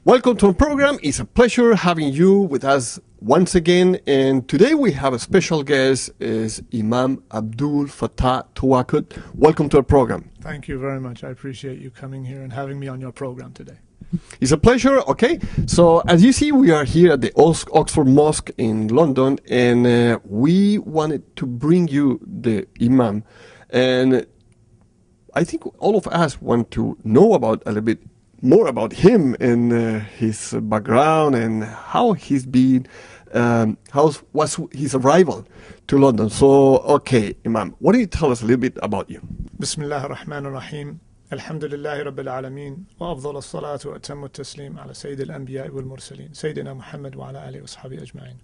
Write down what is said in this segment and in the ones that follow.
Welcome to our program. It's a pleasure having you with us once again. And today we have a special guest, is Imam Abd Alfatah Tuwakut. Welcome to our program. Thank you very much. I appreciate you coming here and having me on your program today. It's a pleasure. Okay, so as you see, we are here at the Oxford Mosque in London, and we wanted to bring you the Imam. And I think all of us want to know about a little bit more about him and his background and how he's been, how was his arrival to London. So, okay, Imam, what do you tell us a little bit about you? Bismillah ar-Rahman ar-Rahim. Alhamdulillahi Rabbil Alameen. Wa afdal as-salatu wa atammu at-taslim ala Sayyid al-Anbiya wal-Mursaleen. Sayyidina Muhammad wa ala alihi wa sahbihi ajma'in.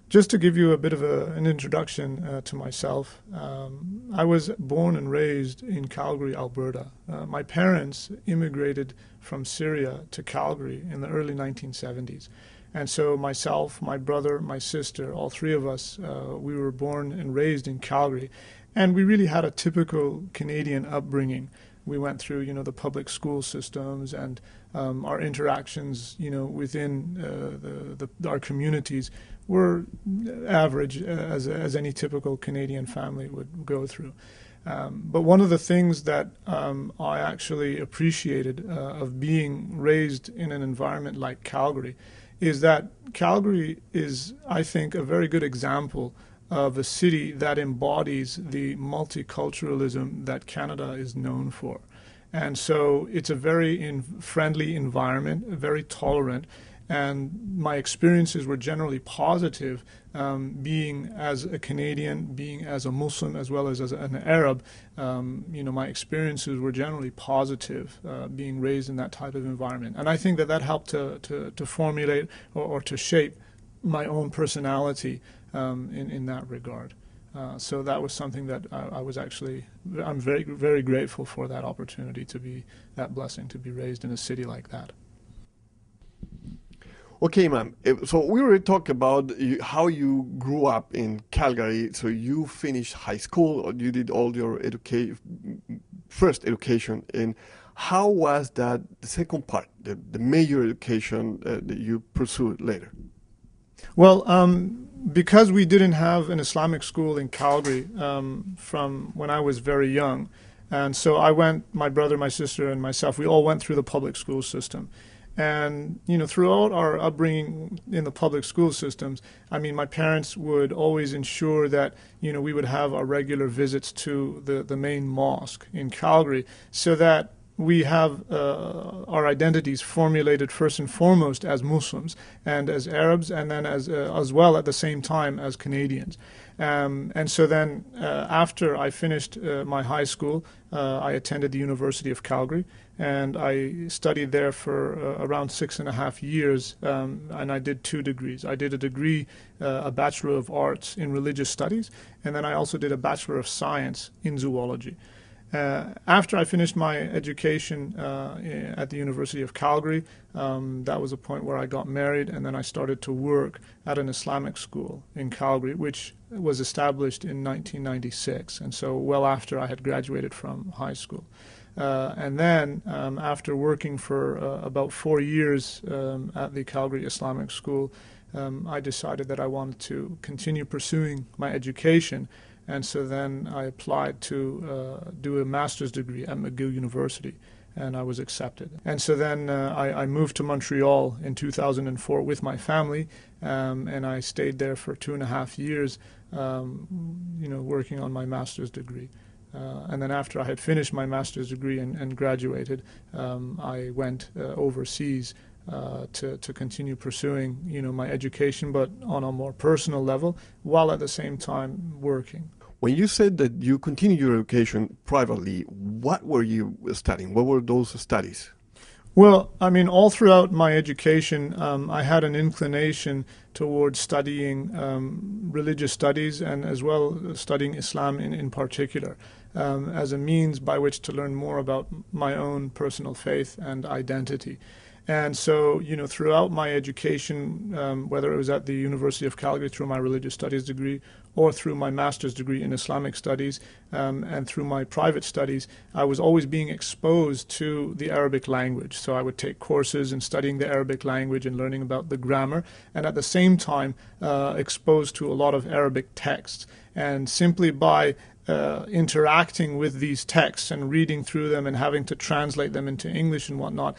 Just to give you a bit of an introduction to myself, I was born and raised in Calgary, Alberta. My parents immigrated from Syria to Calgary in the early 1970s. And so myself, my brother, my sister, all three of us, we were born and raised in Calgary. And we really had a typical Canadian upbringing. We went through, the public school systems and our interactions, within our communities were average as any typical Canadian family would go through. But one of the things that I actually appreciated of being raised in an environment like Calgary is that Calgary is, I think, a very good example of a city that embodies the multiculturalism that Canada is known for. And so it's a very friendly environment, very tolerant, and my experiences were generally positive, being as a Canadian, being as a Muslim, as well as an Arab. My experiences were generally positive, being raised in that type of environment. And I think that helped to formulate or to shape my own personality in that regard. So that was something that I'm very, very grateful for that opportunity that blessing to be raised in a city like that. Okay, ma'am. So we already talked about how you grew up in Calgary. So you finished high school, or you did all your first education. And how was that, the second part, the major education that you pursued later? Well, because we didn't have an Islamic school in Calgary from when I was very young, and so my brother, my sister, and myself, we all went through the public school system. And, throughout our upbringing in the public school systems, my parents would always ensure that, we would have our regular visits to the main mosque in Calgary so that we have our identities formulated first and foremost as Muslims and as Arabs, and then as well at the same time as Canadians. And so then after I finished my high school, I attended the University of Calgary, and I studied there for around 6.5 years, and I did 2 degrees. I did a degree, a Bachelor of Arts in Religious Studies, and then I also did a Bachelor of Science in Zoology. After I finished my education at the University of Calgary, that was a point where I got married, and then I started to work at an Islamic school in Calgary, which was established in 1996, and so well after I had graduated from high school. And then after working for about 4 years at the Calgary Islamic School, I decided that I wanted to continue pursuing my education. And so then I applied to do a master's degree at McGill University, and I was accepted. And so then I moved to Montreal in 2004 with my family, and I stayed there for 2.5 years, working on my master's degree. And then after I had finished my master's degree and graduated, I went overseas to continue pursuing, my education, but on a more personal level, while at the same time working. When you said that you continued your education privately, what were you studying? What were those studies? Well, all throughout my education, I had an inclination towards studying religious studies and as well studying Islam in particular, as a means by which to learn more about my own personal faith and identity. And so, throughout my education, whether it was at the University of Calgary through my religious studies degree or through my master's degree in Islamic studies and through my private studies, I was always being exposed to the Arabic language. So I would take courses in studying the Arabic language and learning about the grammar, and at the same time exposed to a lot of Arabic texts. And simply by interacting with these texts and reading through them and having to translate them into English and whatnot,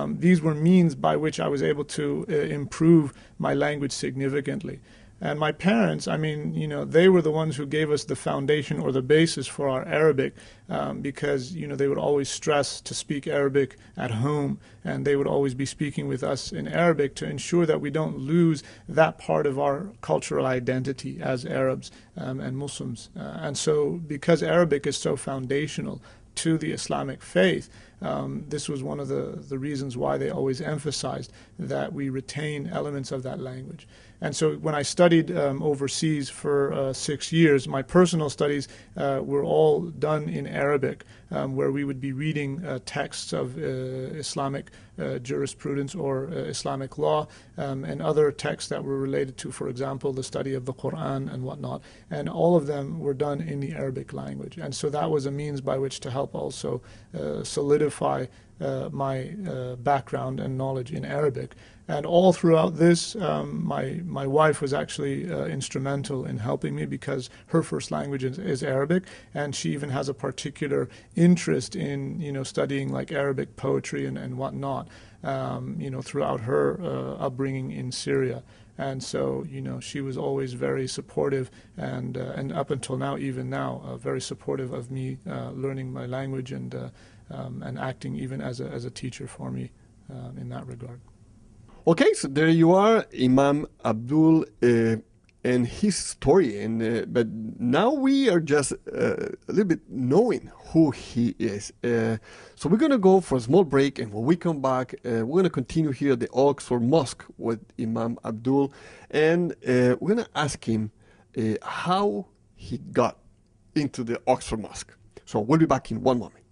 these were means by which I was able to improve my language significantly. And my parents, they were the ones who gave us the foundation or the basis for our Arabic, because, they would always stress to speak Arabic at home, and they would always be speaking with us in Arabic to ensure that we don't lose that part of our cultural identity as Arabs and Muslims. And so because Arabic is so foundational to the Islamic faith, this was one of the reasons why they always emphasized that we retain elements of that language. And so when I studied overseas for 6 years, my personal studies were all done in Arabic, where we would be reading texts of Islamic jurisprudence or Islamic law and other texts that were related to, for example, the study of the Quran and whatnot. And all of them were done in the Arabic language. And so that was a means by which to help also solidify my background and knowledge in Arabic. And all throughout this, my wife was actually instrumental in helping me, because her first language is Arabic, and she even has a particular interest in studying like Arabic poetry and whatnot, throughout her upbringing in Syria. And so, she was always very supportive, and up until now, even now, very supportive of me learning my language and acting even as a teacher for me in that regard. Okay, so there you are, Imam Abdul and his story. And but now we are just a little bit knowing who he is. So we're going to go for a small break, and when we come back, we're going to continue here at the Oxford Mosque with Imam Abdul, and we're going to ask him how he got into the Oxford Mosque. So we'll be back in one moment.